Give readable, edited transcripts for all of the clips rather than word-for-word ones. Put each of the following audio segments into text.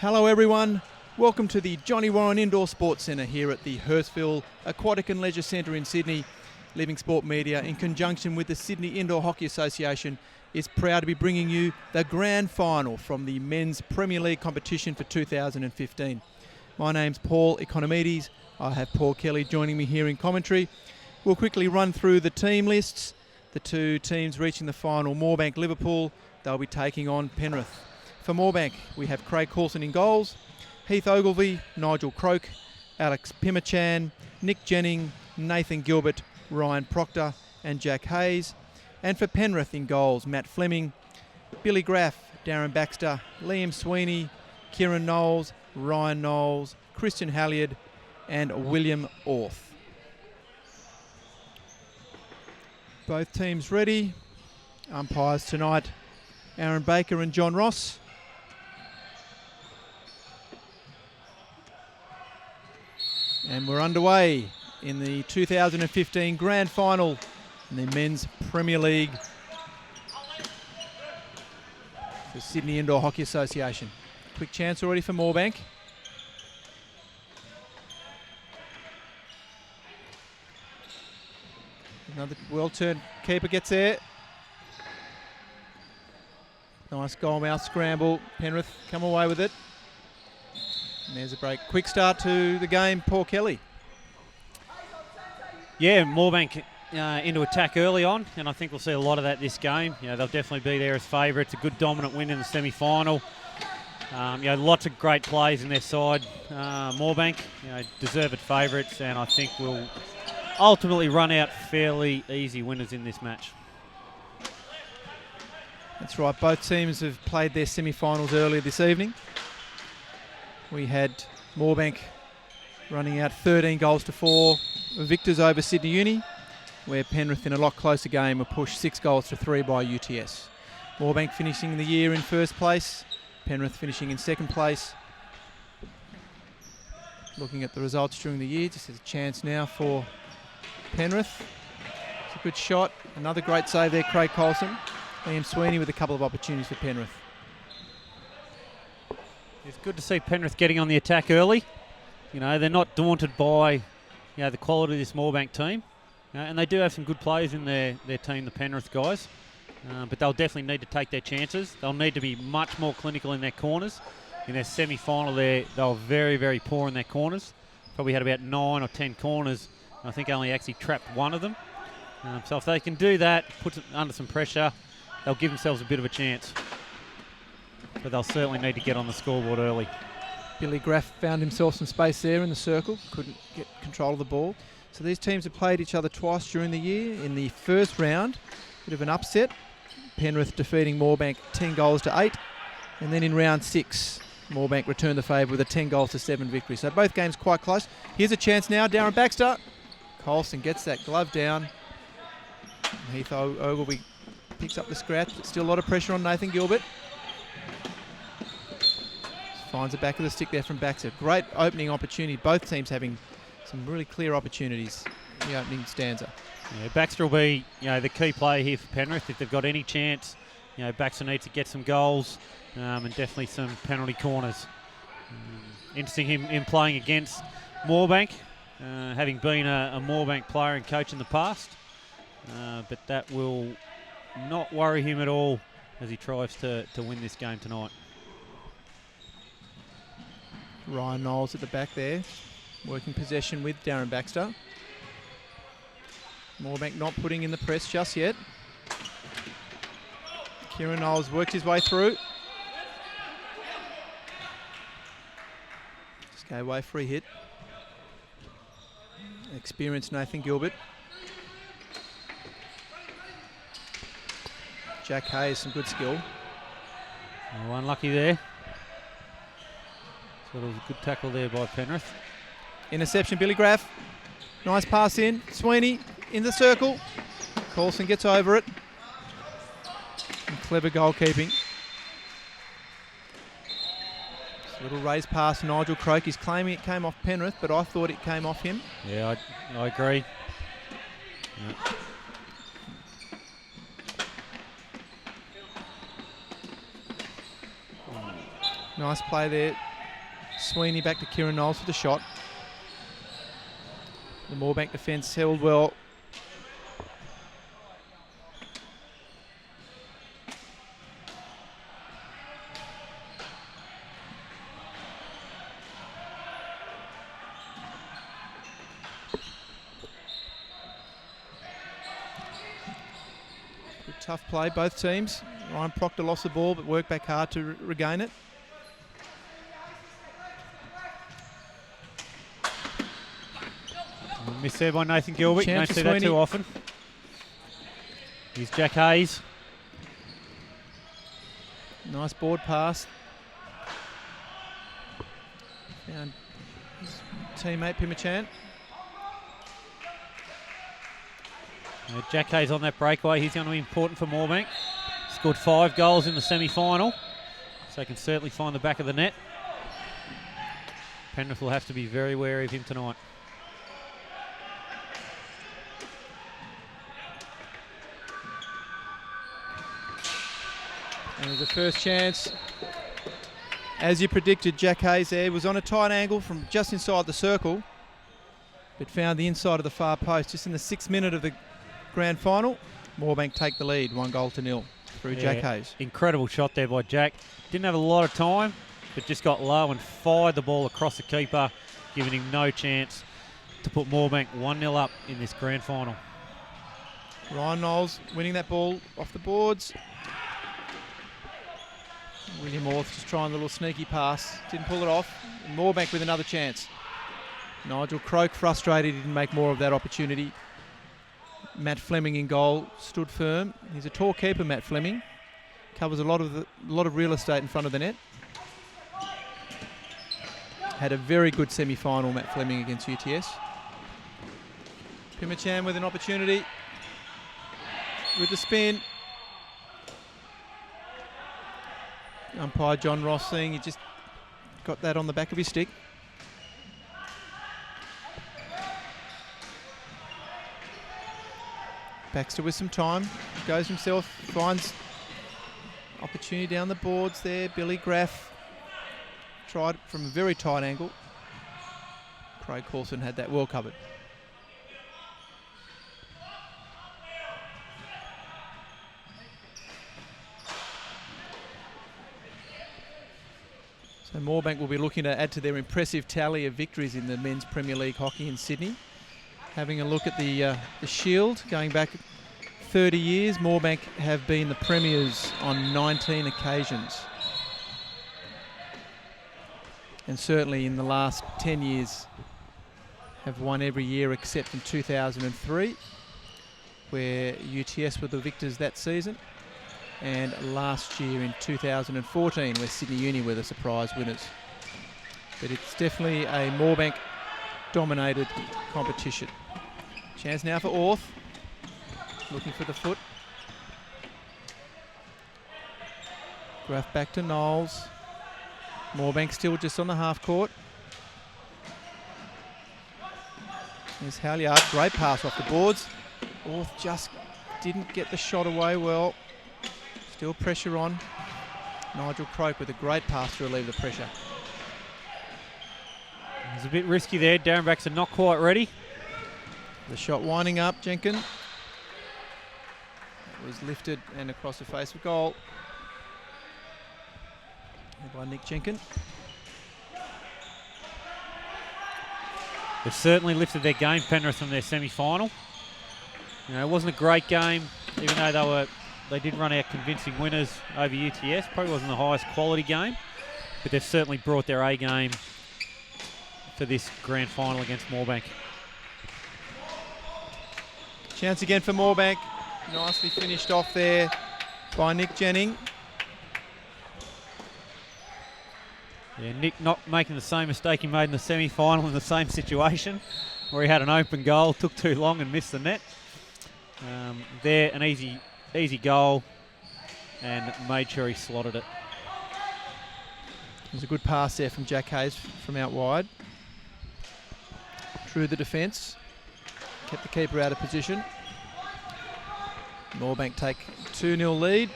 Hello everyone, welcome to the Johnny Warren Indoor Sports Centre here at the Hurstville Aquatic and Leisure Centre in Sydney. Living Sport Media, in conjunction with the Sydney Indoor Hockey Association, is proud to be bringing you the grand final from the Men's Premier League competition for 2015. My name's Paul Economides. I have Paul Kelly joining me here in commentary. We'll quickly run through the team lists. The two teams reaching the final, Moorebank-Liverpool, they'll be taking on Penrith. For Moorebank, we have Craig Coulson in goals, Heath Ogilvie, Nigel Croak, Alex Pimachan, Nick Jennings, Nathan Gilbert, Ryan Proctor and Jack Hayes. And for Penrith in goals, Matt Fleming, Billy Graff, Darren Baxter, Liam Sweeney, Kieran Knowles, Ryan Knowles, Christian Halliard and William Orth. Both teams ready. Umpires tonight, Aaron Baker and John Ross. And we're underway in the 2015 Grand Final in the Men's Premier League for Sydney Indoor Hockey Association. Quick chance already for Moorebank. Another well-turned keeper gets there. Nice goal mouth scramble. Penrith come away with it. And there's a break. Quick start to the game, Paul Kelly. Yeah, Moorebank into attack early on, and I think we'll see a lot of that this game. They'll definitely be there as favourites. A good dominant win in the semi-final. Lots of great plays in their side. Moorebank, deserved favourites, and I think will ultimately run out fairly easy winners in this match. That's right. Both teams have played their semi-finals earlier this evening. We had Moorebank running out 13 goals to 4 victors over Sydney Uni, where Penrith in a lot closer game were pushed 6 goals to 3 by UTS. Moorebank finishing the year in first place, Penrith finishing in second place. Looking at the results during the year, just as a chance now for Penrith. It's a good shot, another great save there, Craig Coulson. Liam Sweeney with a couple of opportunities for Penrith. It's good to see Penrith getting on the attack early. They're not daunted by the quality of this Moorebank team. And they do have some good players in their team, the Penrith guys. But they'll definitely need to take their chances. They'll need to be much more clinical in their corners. In their semi-final they were very, very poor in their corners. Probably had about 9 or 10 corners. I think only actually trapped one of them. So if they can do that, put them under some pressure, they'll give themselves a bit of a chance. But they'll certainly need to get on the scoreboard early. Billy Graff found himself some space there in the circle, couldn't get control of the ball. So these teams have played each other twice during the year. In the first round, bit of an upset. Penrith defeating Moorebank 10 goals to 8. And then in round 6, Moorebank returned the favour with a 10 goals to 7 victory. So both games quite close. Here's a chance now, Darren Baxter. Coulson gets that glove down. Heath Ogilvie picks up the scratch, but still a lot of pressure on Nathan Gilbert. Finds the back of the stick there from Baxter. Great opening opportunity. Both teams having some really clear opportunities in the opening stanza. Yeah, Baxter will be the key player here for Penrith. If they've got any chance, Baxter needs to get some goals and definitely some penalty corners. Interesting him playing against Moorebank, having been a Moorebank player and coach in the past. But that will not worry him at all as he tries to win this game tonight. Ryan Knowles at the back there, working possession with Darren Baxter. Moorebank not putting in the press just yet. Kieran Knowles worked his way through. Just go away, free hit. Experienced Nathan Gilbert. Jack Hayes, some good skill. Oh, unlucky there. So it was a good tackle there by Penrith. Interception, Billy Graff. Nice pass in. Sweeney in the circle. Coulson gets over it. And clever goalkeeping. Just a little raised pass, Nigel Croak. He's claiming it came off Penrith, but I thought it came off him. Yeah, I agree. Yeah. Nice play there. Sweeney back to Kieran Knowles for the shot. The Moorebank defence held well. Good tough play, both teams. Ryan Proctor lost the ball but worked back hard to regain it. Missed there by Nathan Gilbert. You don't see that Sweeney. too often. Here's Jack Hayes. Nice board pass. Found his teammate Pimachan. Jack Hayes on that breakaway. He's going to be important for Moorebank. Scored 5 goals in the semi-final, so he can certainly find the back of the net. Penrith will have to be very wary of him tonight. And there's a first chance. As you predicted, Jack Hayes there was on a tight angle from just inside the circle, but found the inside of the far post just in the 6th minute of the grand final. Moorebank take the lead, 1-0 through Jack Hayes. Incredible shot there by Jack. Didn't have a lot of time, but just got low and fired the ball across the keeper, giving him no chance to put Moorebank 1-0 up in this grand final. Ryan Knowles winning that ball off the boards. William Orth just trying a little sneaky pass, didn't pull it off. And Moorebank with another chance. Nigel Croak frustrated, he didn't make more of that opportunity. Matt Fleming in goal, stood firm. He's a tall keeper, Matt Fleming. Covers a lot of real estate in front of the net. Had a very good semi-final, Matt Fleming against UTS. Pimachan with an opportunity. With the spin. Umpire John Ross saying he just got that on the back of his stick. Baxter with some time, goes himself, finds opportunity down the boards there. Billy Graff tried from a very tight angle. Craig Coulson had that well covered. So Moorebank will be looking to add to their impressive tally of victories in the Men's Premier League hockey in Sydney. Having a look at the Shield, going back 30 years, Moorebank have been the premiers on 19 occasions. And certainly in the last 10 years have won every year except in 2003, where UTS were the victors that season. And last year in 2014, where Sydney Uni were the surprise winners. But it's definitely a Moorebank-dominated competition. Chance now for Orth, looking for the foot. Graff back to Knowles. Moorebank still just on the half court. There's Halyard, great pass off the boards. Orth just didn't get the shot away well. Still pressure on. Nigel Croak with a great pass to relieve the pressure. It's a bit risky there. Darren Baxter not quite ready. The shot winding up, Jenkin. Was lifted and across the face of goal. By Nick Jenkin. They've certainly lifted their game, Penrith, from their semi-final. You know, it wasn't a great game, even though they did run out convincing winners over UTS. Probably wasn't the highest quality game, but they've certainly brought their A game for this grand final against Moorebank. Chance again for Moorebank. Nicely finished off there by Nick Jennings. Yeah, Nick not making the same mistake he made in the semi-final in the same situation, where he had an open goal, took too long and missed the net. There, an easy goal, and made sure he slotted it. There's a good pass there from Jack Hayes from out wide. Drew the defence, kept the keeper out of position. Moorebank take 2-0 lead.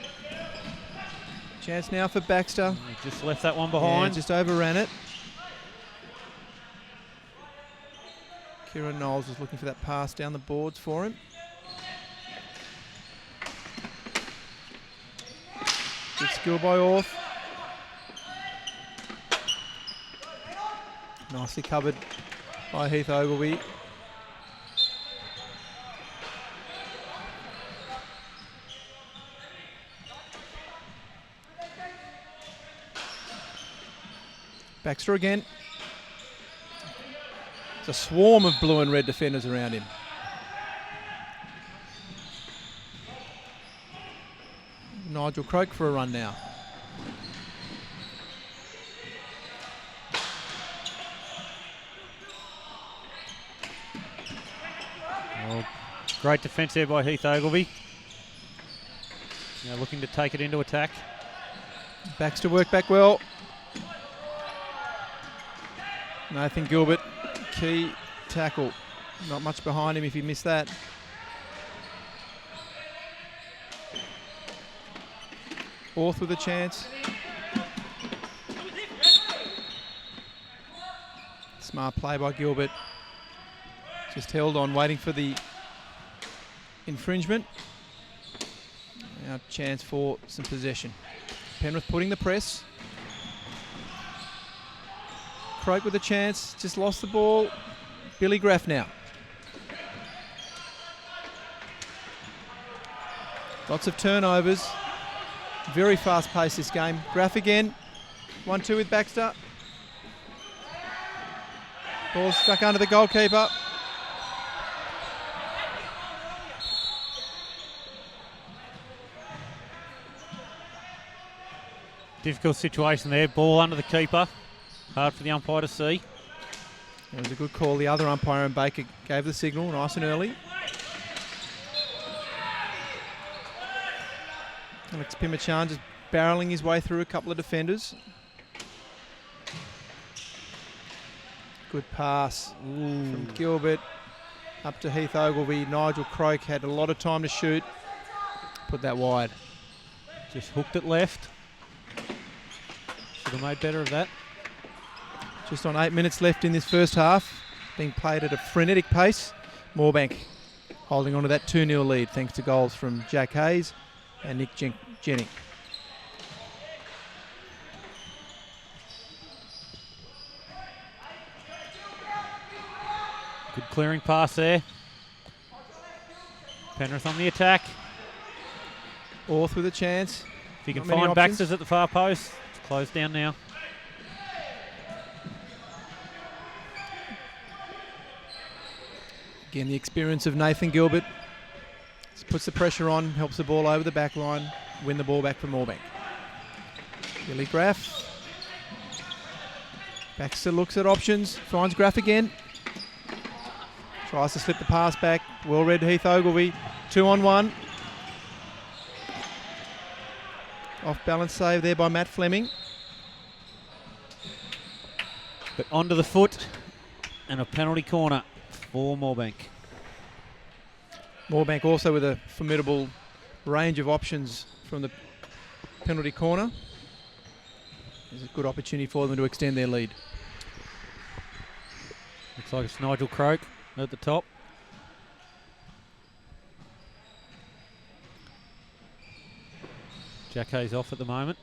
Chance now for Baxter. He just left that one behind. Yeah, just overran it. Kieran Knowles was looking for that pass down the boards for him. Good skill by Orth. Nicely covered by Heath Ogilvie. Baxter again. It's a swarm of blue and red defenders around him. Nigel Croak for a run now. Well, great defence there by Heath Ogilvie. Now looking to take it into attack. Baxter worked back well. Nathan Gilbert, key tackle. Not much behind him if he missed that. Orth with a chance. Smart play by Gilbert. Just held on, waiting for the infringement. Now chance for some possession. Penrith putting the press. Croak with a chance, just lost the ball. Billy Graff now. Lots of turnovers. Very fast paced this game. Graff again. 1-2 with Baxter. Ball stuck under the goalkeeper. Difficult situation there. Ball under the keeper. Hard for the umpire to see. It was a good call. The other umpire and Baker gave the signal nice and early. Alex Pimachan just barrelling his way through a couple of defenders. Good pass from Gilbert up to Heath Ogilvie. Nigel Croak had a lot of time to shoot. Put that wide. Just hooked it left. Should have made better of that. Just on 8 minutes left in this first half. Being played at a frenetic pace. Moorebank holding on to that 2-0 lead thanks to goals from Jack Hayes and Nick Jennings. Good clearing pass there. Penrith on the attack. Orth with a chance. If you can find Baxter's at the far post, it's closed down now. Again, the experience of Nathan Gilbert. Just puts the pressure on, helps the ball over the back line, win the ball back from Moorebank. Billy Graff. Baxter looks at options, finds Graff again. Tries to slip the pass back. Well read Heath Ogilvie. 2-on-1. Off balance save there by Matt Fleming. But onto the foot and a penalty corner for Moorebank. Moorebank also with a formidable range of options from the penalty corner. There's a good opportunity for them to extend their lead. Looks like it's Nigel Croak at the top. Jack Hayes off at the moment.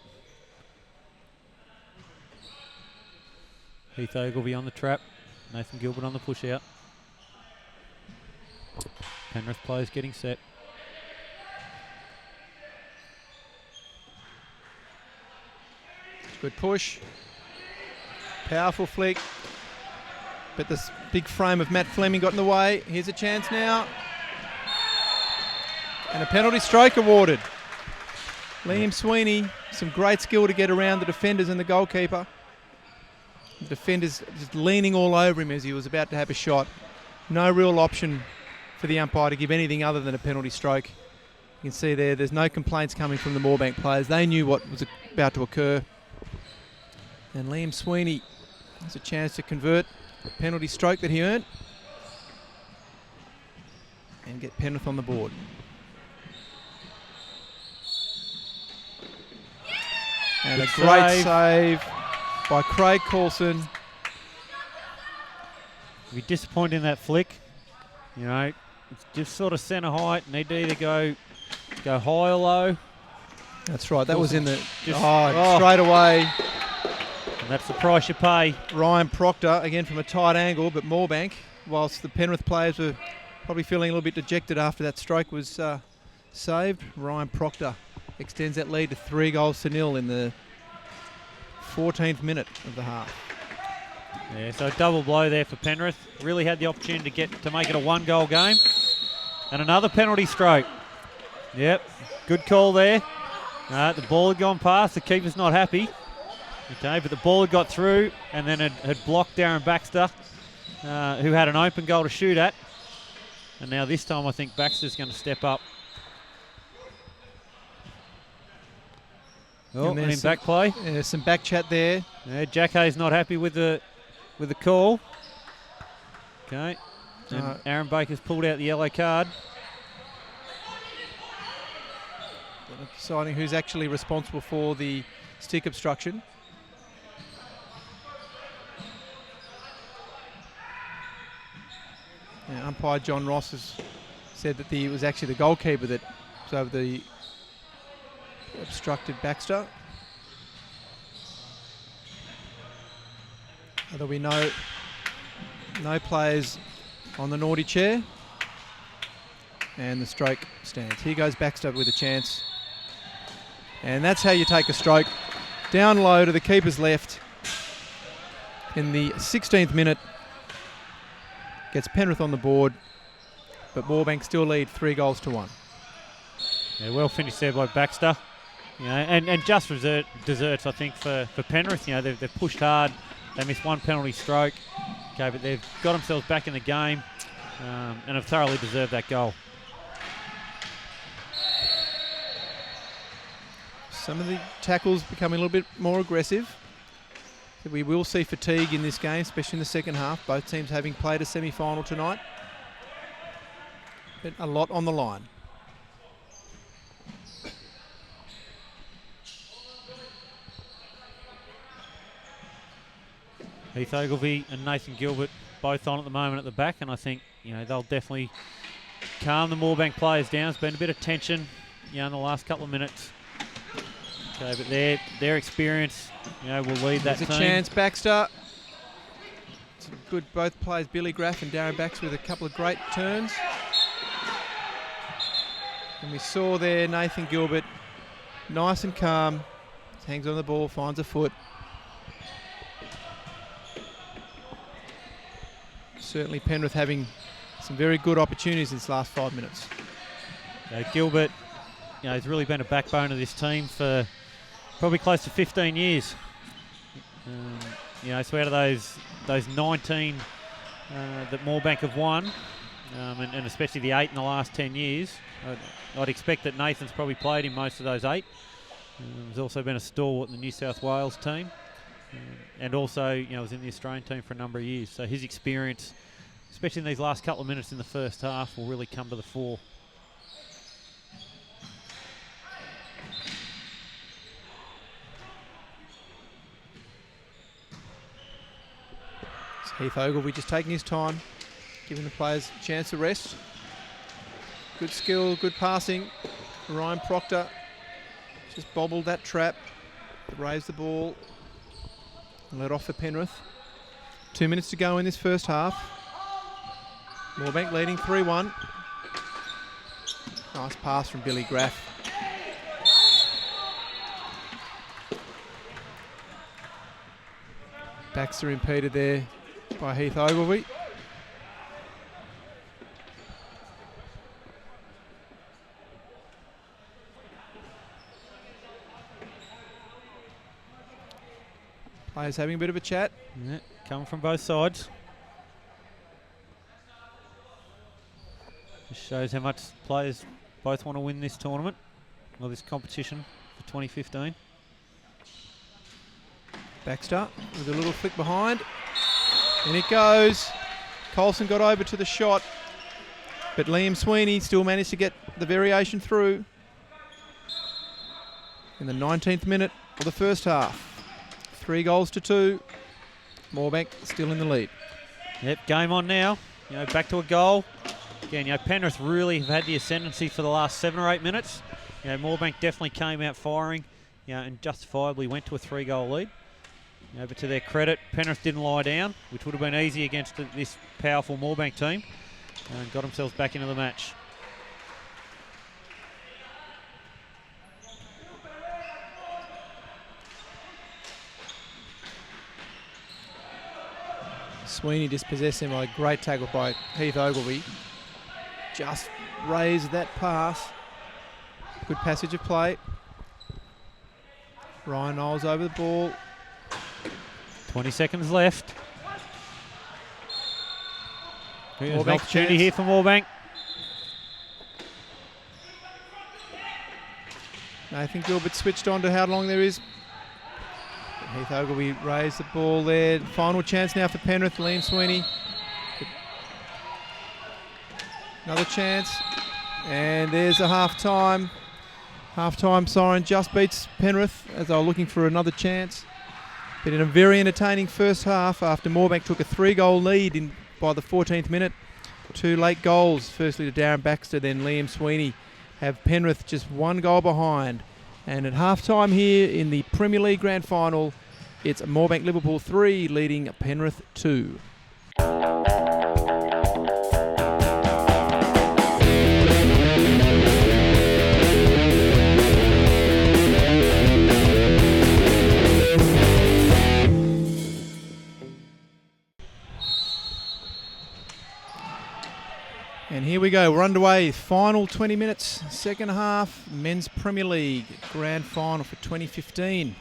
Heath Ogilvie on the trap. Nathan Gilbert on the push out. Penrith players getting set. Good push. Powerful flick. But this big frame of Matt Fleming got in the way. Here's a chance now. And a penalty stroke awarded. Liam Sweeney, some great skill to get around the defenders and the goalkeeper. The defenders just leaning all over him as he was about to have a shot. No real option for the umpire to give anything other than a penalty stroke. You can see there's no complaints coming from the Moorebank players. They knew what was about to occur. And Liam Sweeney has a chance to convert the penalty stroke that he earned and get Penrith on the board. And good a great save by Craig Coulson. Be disappointed in that flick. You know, it's just sort of centre height. Need to either go high or low. That's right. That was in the just straight away. And that's the price you pay. Ryan Proctor again from a tight angle, but Moorebank, whilst the Penrith players were probably feeling a little bit dejected after that stroke was saved, Ryan Proctor extends that lead to 3-0 in the 14th minute of the half. Yeah, so a double blow there for Penrith. Really had the opportunity to make it a 1-goal game. And another penalty stroke. Yep, good call there. The ball had gone past. The keeper's not happy. Okay, but the ball had got through and then had blocked Darren Baxter, who had an open goal to shoot at. And now this time I think Baxter's going to step up. Oh, and in back play. There's some back chat there. Yeah, Jack Hayes not happy with the call. Okay. And Aaron Baker's pulled out the yellow card. Deciding who's actually responsible for the stick obstruction. Now, umpire John Ross has said that it was actually the goalkeeper that was over the obstructed Baxter. There'll be no players on the naughty chair. And the stroke stands. Here goes Baxter with a chance. And that's how you take a stroke. Down low to the keeper's left in the 16th minute. Gets Penrith on the board, but Moorebank still lead 3-1. Yeah, well finished there by Baxter. You know, and just desserts, I think, for Penrith. You know, they've pushed hard. They missed one penalty stroke. Okay, but they've got themselves back in the game and have thoroughly deserved that goal. Some of the tackles becoming a little bit more aggressive. We will see fatigue in this game, especially in the second half. Both teams having played a semi-final tonight. But a lot on the line. Heath Ogilvie and Nathan Gilbert both on at the moment at the back, and I think they'll definitely calm the Moorebank players down. There's been a bit of tension in the last couple of minutes. Okay, but their experience will lead that team. There's a chance, Baxter. It's good, both players, Billy Graff and Darren Baxter, with a couple of great turns. And we saw there Nathan Gilbert, nice and calm, hangs on the ball, finds a foot. Certainly Penrith having some very good opportunities in this last 5 minutes. Gilbert, has really been a backbone of this team for probably close to 15 years. So out of those 19 that Moorebank have won, and especially the 8 in the last 10 years, I'd expect that Nathan's probably played in most of those 8. He's also been a stalwart in the New South Wales team, and also was in the Australian team for a number of years. So his experience, especially in these last couple of minutes in the first half, will really come to the fore. Heath Ogilvie just taking his time, giving the players a chance to rest. Good skill, good passing. Ryan Proctor just bobbled that trap, raised the ball, and let off for Penrith. 2 minutes to go in this first half. Moorebank leading 3-1. Nice pass from Billy Graff. Baxter impeded there by Heath Ogilvie. Players having a bit of a chat. Yeah, coming from both sides. Just shows how much players both want to win this tournament, or this competition for 2015. Baxter with a little flick behind. And it goes. Colson got over to the shot, but Liam Sweeney still managed to get the variation through in the 19th minute of the first half. 3-2. Moorebank still in the lead. Yep, game on now. Back to a goal. Again, Penrith really have had the ascendancy for the last 7 or 8 minutes. Moorebank definitely came out firing, and justifiably went to a 3-goal lead. But to their credit, Penrith didn't lie down, which would have been easy against this powerful Moorebank team, and got themselves back into the match. Sweeney dispossessed him by a great tackle by Heath Ogilvie. Just raised that pass. Good passage of play. Ryan Knowles over the ball. 20 seconds left. There's an Moorebank opportunity chance here for Moorebank. Nathan Gilbert switched on to how long there is. Heath Ogilvie raised the ball there. Final chance now for Penrith. Liam Sweeney. Another chance. And there's a half-time. Half-time siren just beats Penrith as they were looking for another chance. But in a very entertaining first half after Moorebank took a 3-goal lead by the 14th minute. 2 late goals, firstly to Darren Baxter, then Liam Sweeney, have Penrith just 1 goal behind. And at half-time here in the Premier League Grand Final, it's Moorebank-Liverpool 3 leading Penrith 2. And here we go, we're underway, final 20 minutes, second half, Men's Premier League Grand Final for 2015.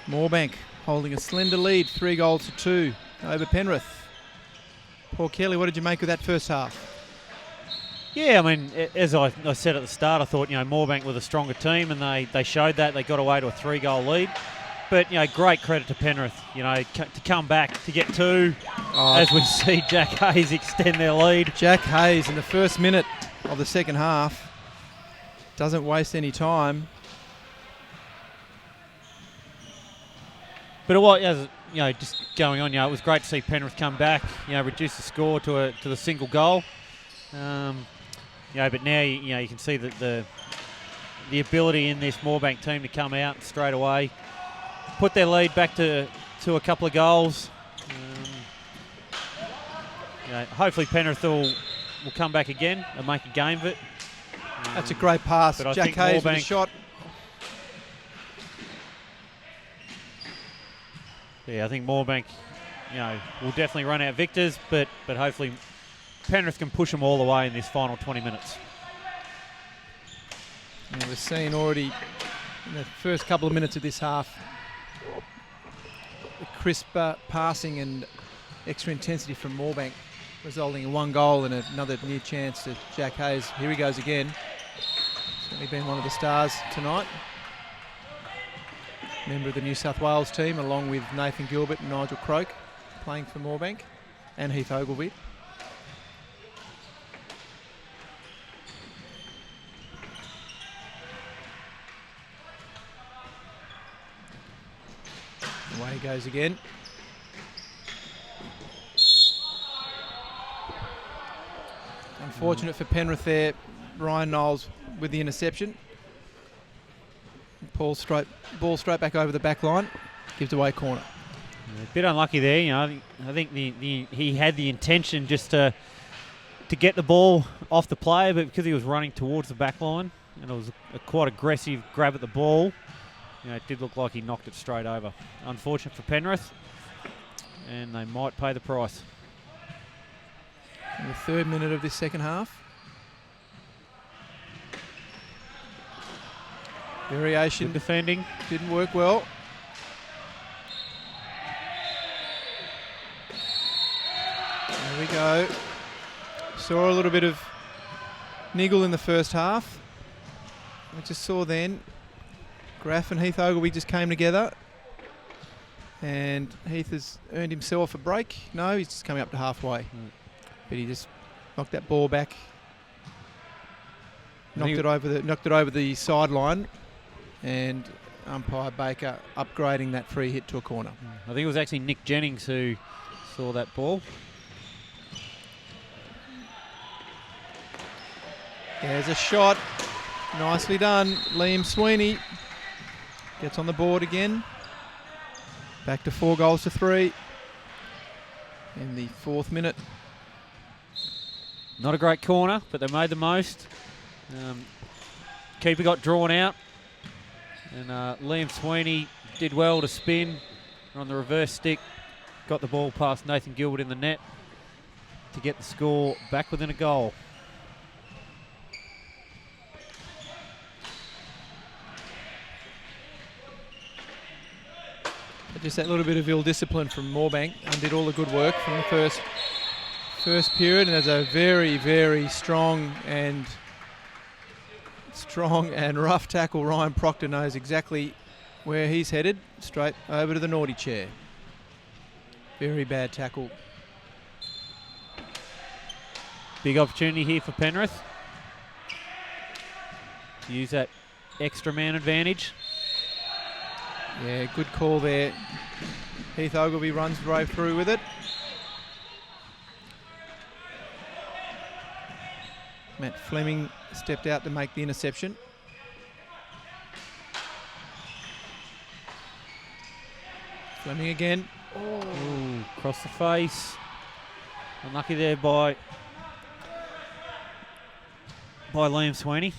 Moorebank holding a slender lead, 3-2 over Penrith. Paul Kelly, what did you make of that first half? Yeah, I mean, as I said at the start, I thought, Moorebank were the stronger team, and they showed that. They got away to a 3-goal lead. But, great credit to Penrith, to come back, to get 2, as we see Jack Hayes extend their lead. Jack Hayes in the first minute of the second half doesn't waste any time. But it was, just going on, it was great to see Penrith come back, reduce the score to the single goal. But now, you can see that the ability in this Moorebank team to come out straight away, put their lead back to a couple of goals. Hopefully Penrith will come back again and make a game of it. That's a great pass. Jack Hayes with a shot. Yeah, I think Moorebank, will definitely run out victors, but hopefully Penrith can push them all the way in this final 20 minutes. And we've seen already in the first couple of minutes of this half the crisp passing and extra intensity from Moorebank, resulting in 1 goal and another near chance to Jack Hayes. Here he goes again. Certainly been one of the stars tonight. Member of the New South Wales team, along with Nathan Gilbert and Nigel Croak, playing for Moorebank, and Heath Ogilvie. Away he goes again. Unfortunate for Penrith there, Ryan Knowles with the interception. Ball straight back over the back line, gives away corner. A bit unlucky there, I think he had the intention just to get the ball off the player, but because he was running towards the back line and it was a quite aggressive grab at the ball, it did look like he knocked it straight over. Unfortunate for Penrith, and they might pay the price. In the 3rd minute of this second half. Variation. Good defending. Didn't work well. There we go. Saw a little bit of niggle in the first half. I just saw then Graff and Heath Ogilvie just came together, and Heath has earned himself a break. No, he's just coming up to halfway. But he just knocked that ball back, knocked it over the sideline, and umpire Baker upgrading that free hit to a corner. I think it was actually Nick Jennings who saw that ball. There's a shot. Nicely done. Liam Sweeney gets on the board again. Back to 4 goals to 3 in the 4th minute. Not a great corner, but they made the most. Keeper got drawn out, and Liam Sweeney did well to spin on the reverse stick. Got the ball past Nathan Gilbert in the net to get the score back within a goal. Just that little bit of ill discipline from Moorebank undid all the good work from the first period, and there's a very, very strong and rough tackle. Ryan Proctor knows exactly where he's headed, straight over to the naughty chair. Very bad tackle. Big opportunity here for Penrith to use that extra man advantage. Yeah, good call there. Heath Ogilvie runs right through with it. Matt Fleming stepped out to make the interception. Fleming again. Ooh, across the face. Unlucky there by Liam Sweeney.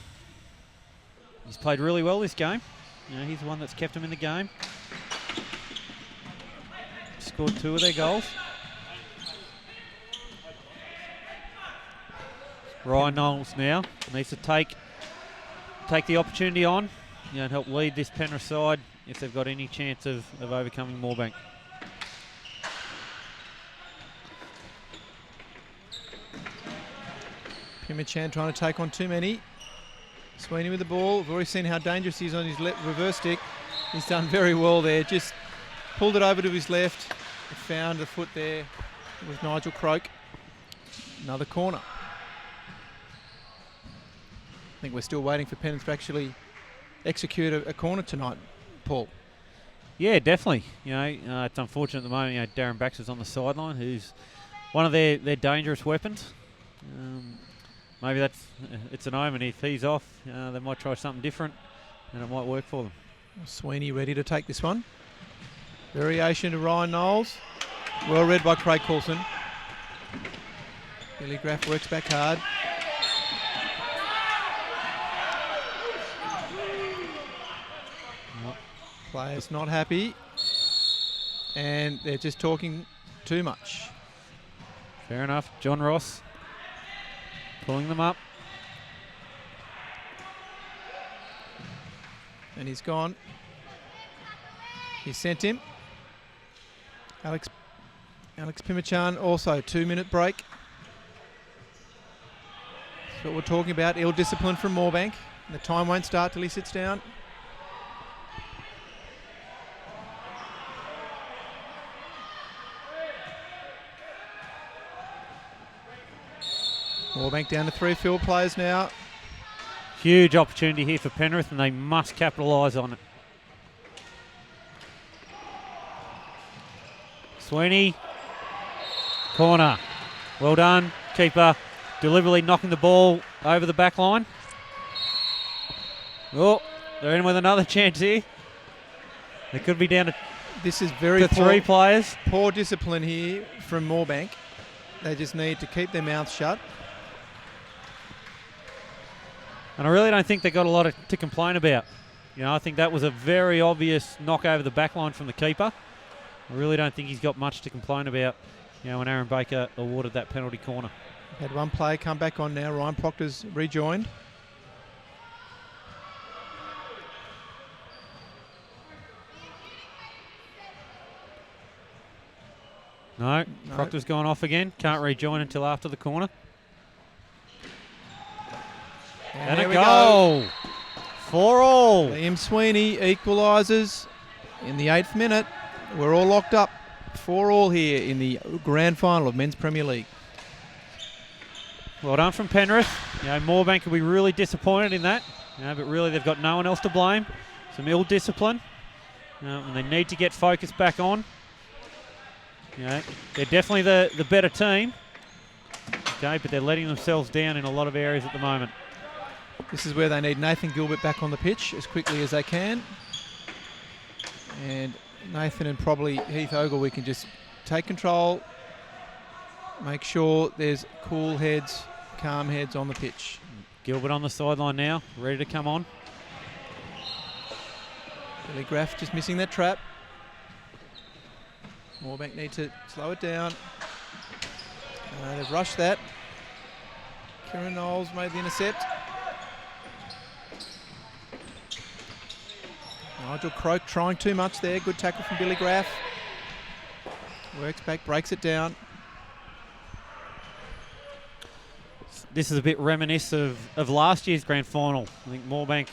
He's played really well this game. You know, he's the one that's kept him in the game. Scored 2 of their goals. Ryan Knowles now needs to take the opportunity on, and help lead this Penrith side if they've got any chance of overcoming Moorebank. Pimichan trying to take on too many. Sweeney with the ball. We've already seen how dangerous he is on his reverse stick. He's done very well there. Just pulled it over to his left. Found the foot there with Nigel Croak. Another corner. I think we're still waiting for Penrith to actually execute a corner tonight, Paul. Yeah, definitely. You know, it's unfortunate at the moment. You know, Darren Baxter's on the sideline, who's one of their dangerous weapons. Maybe it's an omen. If he's off, they might try something different, and it might work for them. Sweeney ready to take this one. Variation to Ryan Knowles. Well read by Craig Coulson. Billy Graff works back hard. Players not happy, and they're just talking too much. Fair enough. John Ross pulling them up. And he's gone. He sent him. Alex Pimichan also 2-minute break. That's what we're talking about. Ill discipline from Moorebank. The time won't start till he sits down. Moorebank down to 3 field players now. Huge opportunity here for Penrith, and they must capitalise on it. Sweeney, corner. Well done. Keeper deliberately knocking the ball over the back line. Oh, they're in with another chance here. They could be down to, this is very to 3 players. Poor discipline here from Moorebank. They just need to keep their mouths shut. And I really don't think they got a lot to complain about. You know, I think that was a very obvious knock over the back line from the keeper. I really don't think he's got much to complain about, you know, when Aaron Baker awarded that penalty corner. Had one player come back on now. Ryan Proctor's rejoined. No, Proctor's gone off again. Can't rejoin until after the corner. And a goal. 4-all. Liam Sweeney equalises in the 8th minute. We're all locked up. 4-all here in the grand final of Men's Premier League. Well done from Penrith. You know, Moorebank will be really disappointed in that. You know, but really they've got no one else to blame. Some ill discipline. And they need to get focus back on. You know, they're definitely the better team. Okay, but they're letting themselves down in a lot of areas at the moment. This is where they need Nathan Gilbert back on the pitch as quickly as they can. And Nathan and probably Heath Ogilvie can just take control, make sure there's cool heads, calm heads on the pitch. Gilbert on the sideline now, ready to come on. Billy Graff just missing that trap. Moorebank need to slow it down. They've rushed that. Kieran Knowles made the intercept. Nigel Croak trying too much there. Good tackle from Billy Graff. Works back, breaks it down. This is a bit reminiscent of last year's grand final. I think Moorebank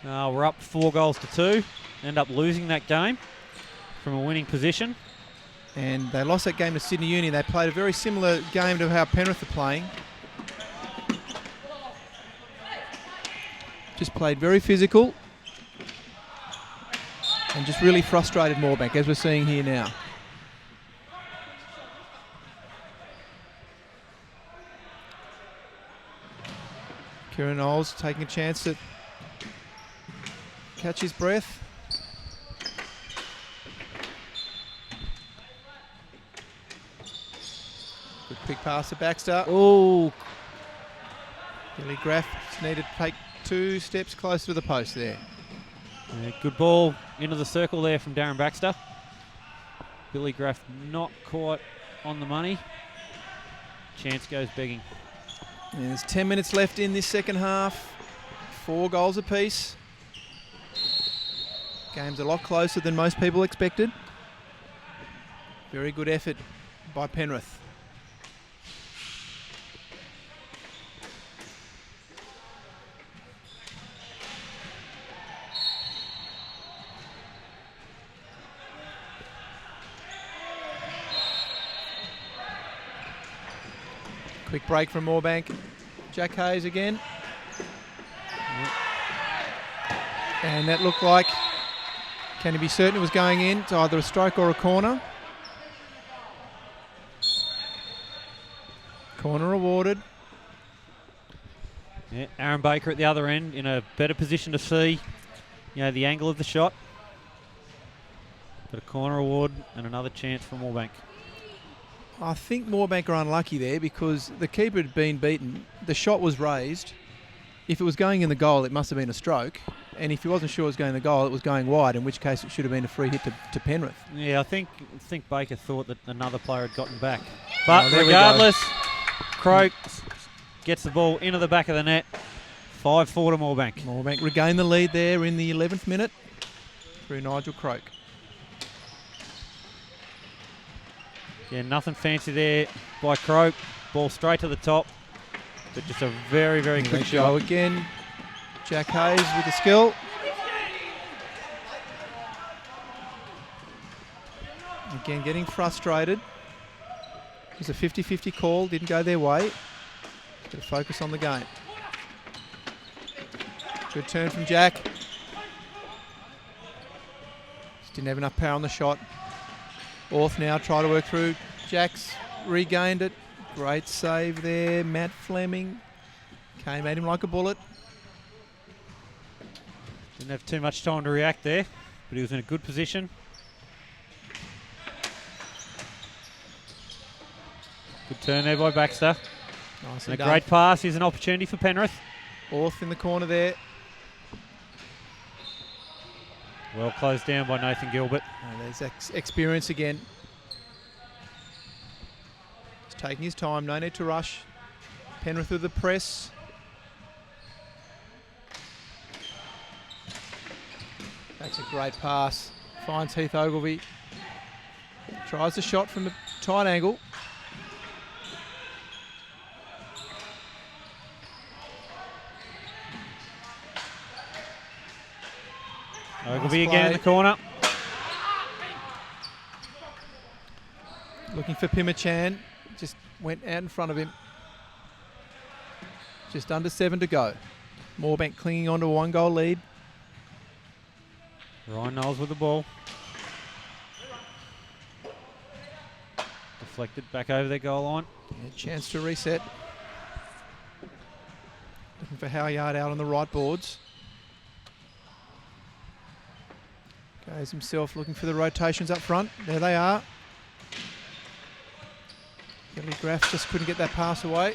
were up 4-2, end up losing that game from a winning position. And they lost that game to Sydney Uni. They played a very similar game to how Penrith are playing. Just played very physical and just really frustrated Moorebank, as we're seeing here now. Kieran Knowles taking a chance to catch his breath. Good quick pass to Baxter. Oh, Billy Graff just needed to take 2 steps closer to the post there. yeah, good ball into the circle there from Darren Baxter. Billy Graff not quite on the money. Chance goes begging. And there's 10 minutes left in this second half. 4 goals apiece. Game's a lot closer than most people expected. Very good effort by Penrith. Quick break from Moorebank. Jack Hayes again. And that looked like, can he be certain it was going in? It's either a stroke or a corner. Corner awarded. Yeah, Aaron Baker at the other end in a better position to see, the angle of the shot. But a corner award and another chance for Moorebank. I think Moorebank are unlucky there because the keeper had been beaten. The shot was raised. If it was going in the goal, it must have been a stroke. And if he wasn't sure it was going in the goal, it was going wide, in which case it should have been a free hit to Penrith. Yeah, I think Baker thought that another player had gotten back. But regardless, Croak gets the ball into the back of the net. 5-4 to Moorebank. Moorebank regained the lead there in the 11th minute through Nigel Croak. Yeah, nothing fancy there by Croak. Ball straight to the top. But just a very, very quick shot. Again, Jack Hayes with the skill. Again, getting frustrated. It was a 50-50 call, didn't go their way. Got to focus on the game. Good turn from Jack. Just didn't have enough power on the shot. Orth now try to work through. Jack's regained it. Great save there. Matt Fleming came at him like a bullet. Didn't have too much time to react there, but he was in a good position. Good turn there by Baxter. Nicely And a done. great pass is an opportunity for Penrith. Orth in the corner there. Well closed down by Nathan Gilbert. There's experience again. He's taking his time, no need to rush. Penrith with the press. That's a great pass. Finds Heath Ogilvie. Tries the shot from a tight angle. Ogilvie Nice again in play. the corner. Looking for Pimachan. Just went out in front of him. Just under 7 to go. Moorebank clinging on to a 1-goal lead. Ryan Knowles with the ball. Deflected back over their goal line. Yeah, chance to reset. Looking for Halyard out on the right boards. Goes himself looking for the rotations up front. There they are. Billy Graff just couldn't get that pass away.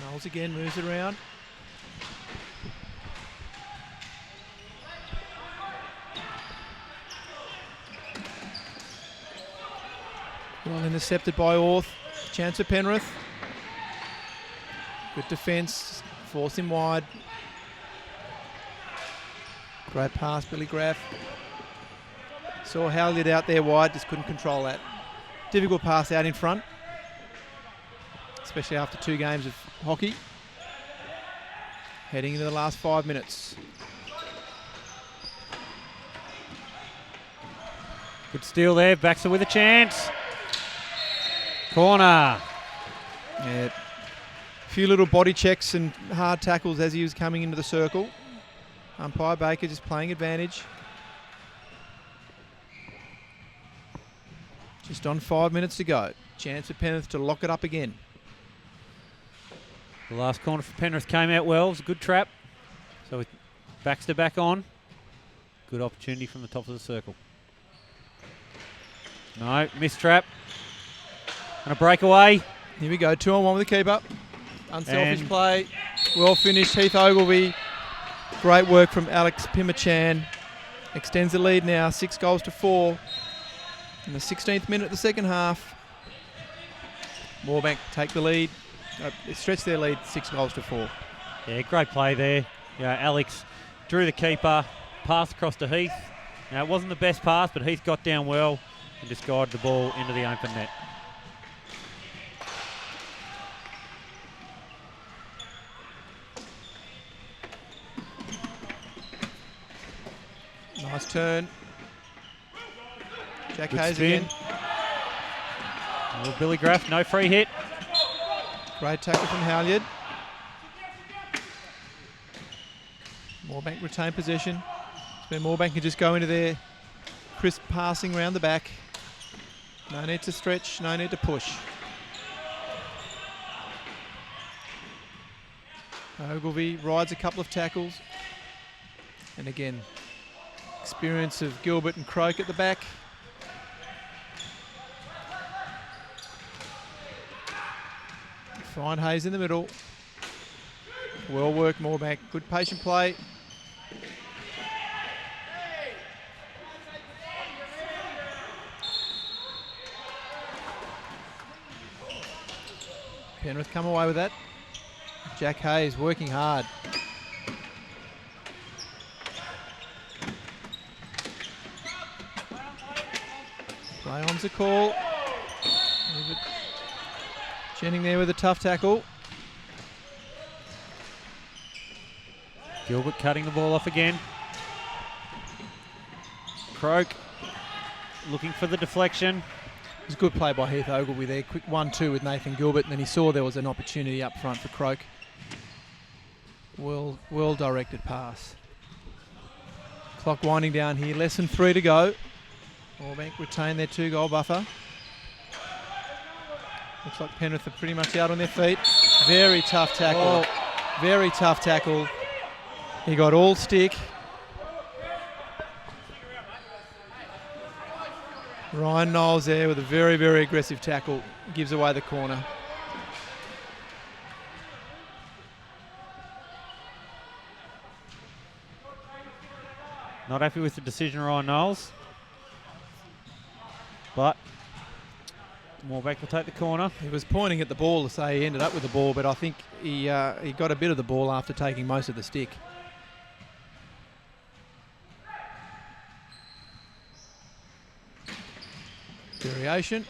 Knowles again moves it around. Well intercepted by Orth. Chance of Penrith. Good defence. Force him wide. Great pass, Billy Graff. Saw Halyard out there wide, just couldn't control that. Difficult pass out in front, especially after 2 games of hockey. Heading into the last 5 minutes. Good steal there. Baxter with a chance. Corner. Yeah. A few little body checks and hard tackles as he was coming into the circle. Umpire Baker just playing advantage. Just on 5 minutes to go. Chance for Penrith to lock it up again. The last corner for Penrith came out well. It was a good trap. So with Baxter back on, good opportunity from the top of the circle. No, missed trap. And a breakaway. Here we go, 2-on-1 with the keeper. Unselfish play. Well finished, Heath Ogilvie. Great work from Alex Pimachan. Extends the lead now, 6 goals to 4. In the 16th minute of the second half. Moorebank take the lead. Stretch their lead 6 goals to 4. Yeah, great play there. Yeah, Alex drew the keeper, passed across to Heath. Now, it wasn't the best pass, but Heath got down well and just guided the ball into the open net. Nice turn. Jack Good Hayes spin. again. Well, Billy Graff, no free hit. Great tackle from Halyard. Moorebank retain possession. So Moorebank can just go into there. Crisp passing around the back. No need to stretch, no need to push. Ogilvie rides a couple of tackles. And again, experience of Gilbert and Croak at the back. Find Hayes in the middle. Well worked, Moorebank. Good patient play. Penrith come away with that. Jack Hayes working hard. Play on's a call. Jennings there with a tough tackle. Gilbert cutting the ball off again. Croak looking for the deflection. It was a good play by Heath Ogilvie there. Quick 1-2 with Nathan Gilbert, and then he saw there was an opportunity up front for Croak. Well directed pass. Clock winding down here. Less than 3 to go. Moorebank retain their 2-goal buffer. Looks like Penrith are pretty much out on their feet. Very tough tackle. Oh. Very tough tackle. He got all stick. Ryan Knowles there with a very, very aggressive tackle. Gives away the corner. Not happy with the decision, Ryan Knowles. But Moorebank will take the corner. He was pointing at the ball to say he ended up with the ball, but I think he got a bit of the ball after taking most of the stick. Variation.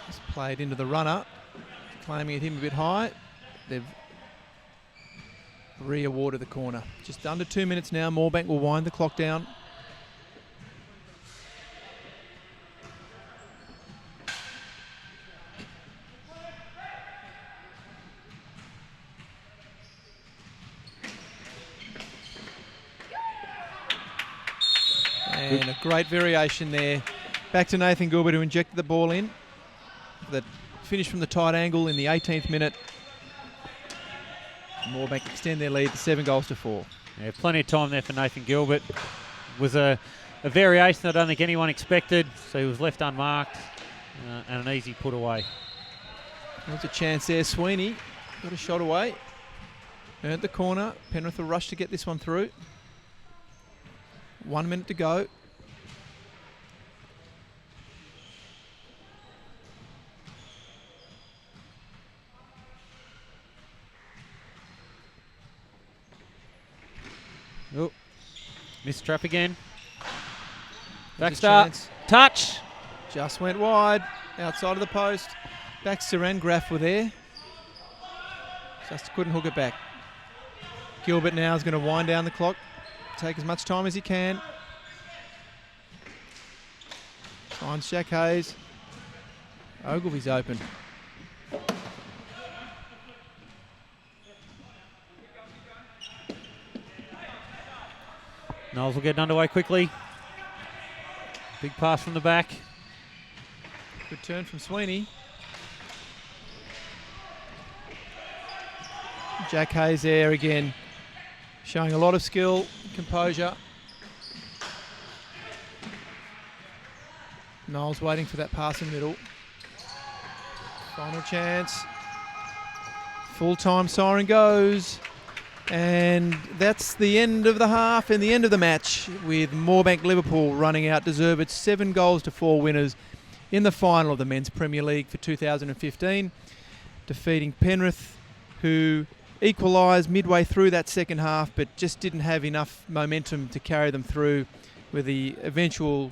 Just played into the runner, claiming at him a bit high. They've re-awarded the corner. Just under 2 minutes now. Moorebank will wind the clock down. And a great variation there. Back to Nathan Gilbert, who injected the ball in. The finish from the tight angle in the 18th minute. Moorebank extend their lead to 7-4. Yeah, plenty of time there for Nathan Gilbert. Was a variation I don't think anyone expected, so he was left unmarked and an easy put away. There's a chance there. Sweeney got a shot away. Earned the corner. Penrith will rush to get this one through. 1 minute to go. Oh, missed trap again. There's Back a start. chance. Touch. Just went wide. Outside of the post. Baxter and Graff were there. Just couldn't hook it back. Gilbert now is going to wind down the clock. Take as much time as he can. Finds Jack Hayes. Ogilvy's open. Knowles will get underway quickly. Big pass from the back. Good turn from Sweeney. Jack Hayes there again, showing a lot of skill, composure. Knowles waiting for that pass in the middle. Final chance. Full-time siren goes. And that's the end of the half and the end of the match, with Moorebank-Liverpool running out deserved 7-4 winners in the final of the Men's Premier League for 2015, defeating Penrith, who equalised midway through that second half but just didn't have enough momentum to carry them through, with the eventual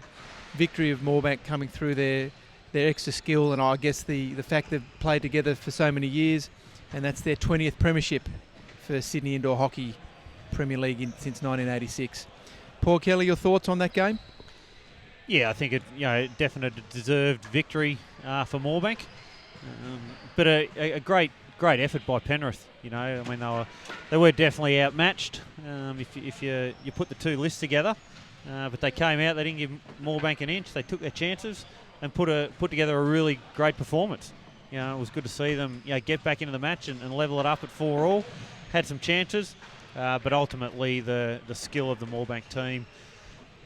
victory of Moorebank coming through their extra skill and I guess the fact they've played together for so many years, and that's their 20th premiership for Sydney Indoor Hockey Premier League since 1986. Paul Kelly, your thoughts on that game? Yeah, I think it definite deserved victory for Moorebank, but a great effort by Penrith. I mean they were definitely outmatched if you put the two lists together, but they came out. They didn't give Moorebank an inch. They took their chances and put together a really great performance. It was good to see them get back into the match and level it up at 4-4. Had some chances, but ultimately the skill of the Moorebank team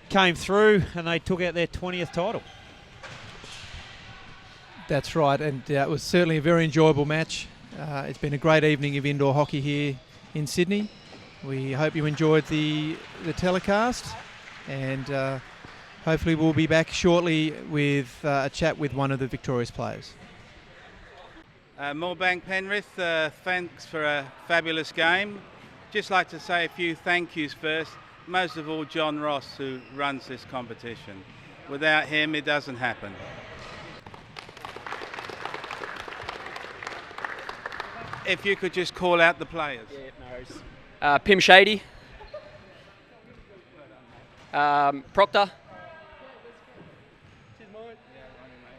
came through and they took out their 20th title. That's right, and it was certainly a very enjoyable match. It's been a great evening of indoor hockey here in Sydney. We hope you enjoyed the telecast, and hopefully we'll be back shortly with a chat with one of the victorious players. Moorebank Penrith, thanks for a fabulous game. Just like to say a few thank yous first. Most of all, John Ross, who runs this competition. Without him, it doesn't happen. If you could just call out the players. Yeah, no worries. Pim Shady, Proctor,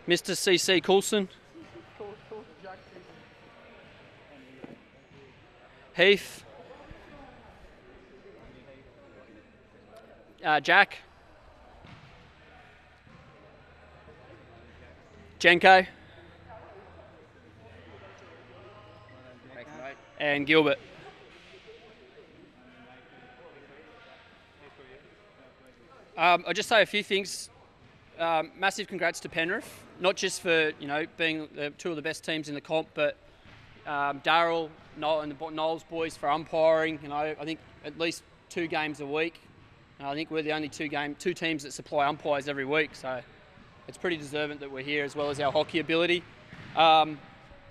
Mr. CC Coulson, Heath, Jack, Jenko, and Gilbert. I'll just say a few things. Massive congrats to Penrith, not just for being two of the best teams in the comp, but Darryl, Noel, and the Knowles boys for umpiring. I think at least 2 games a week. I think we're the only two teams that supply umpires every week, so it's pretty deserving that we're here, as well as our hockey ability.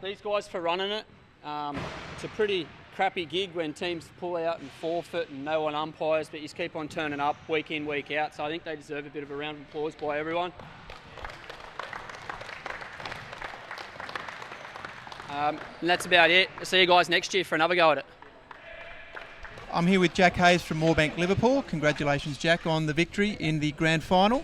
These guys for running it. It's a pretty crappy gig when teams pull out and forfeit and no one umpires, but you just keep on turning up week in, week out. So I think they deserve a bit of a round of applause by everyone. And that's about it. I'll see you guys next year for another go at it. I'm here with Jack Hayes from Moorebank-Liverpool. Congratulations, Jack, on the victory in the grand final.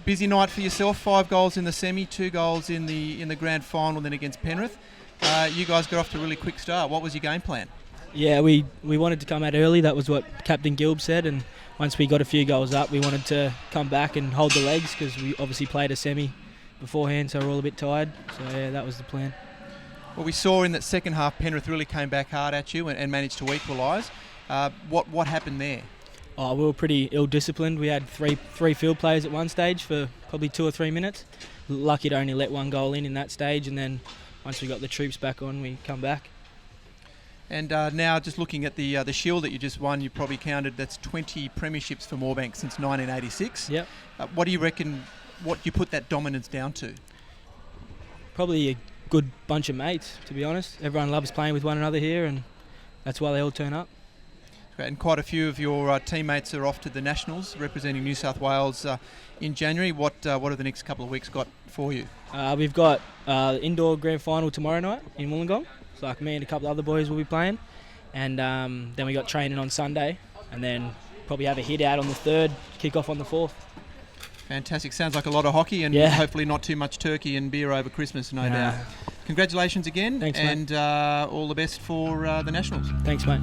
Busy night for yourself. 5 goals in the semi, 2 goals in the grand final, then against Penrith. You guys got off to a really quick start. What was your game plan? Yeah, we wanted to come out early. That was what Captain Gilb said, and once we got a few goals up, we wanted to come back and hold the legs because we obviously played a semi beforehand, so we're all a bit tired. So yeah, that was the plan. Well, we saw in that second half Penrith really came back hard at you and managed to equalise. What happened there? Oh, we were pretty ill-disciplined. We had three field players at one stage for probably 2 or 3 minutes. Lucky to only let one goal in that stage, and then once we got the troops back on, we come back. And now, just looking at the Shield that you just won, you probably counted that's 20 premierships for Moorebank since 1986. Yep. What do you reckon? What you put that dominance down to? Probably a good bunch of mates, to be honest. Everyone loves playing with one another here, and that's why they all turn up. Great. And quite a few of your teammates are off to the Nationals, representing New South Wales in January. What have the next couple of weeks got for you? We've got the indoor grand final tomorrow night in Wollongong. So like me and a couple of other boys will be playing, and then we got training on Sunday, and then probably have a hit out on the 3rd, kick off on the 4th. Fantastic. Sounds like a lot of hockey, and hopefully not too much turkey and beer over Christmas, no doubt. Congratulations again. Thanks, and mate. All the best for the Nationals. Thanks, mate.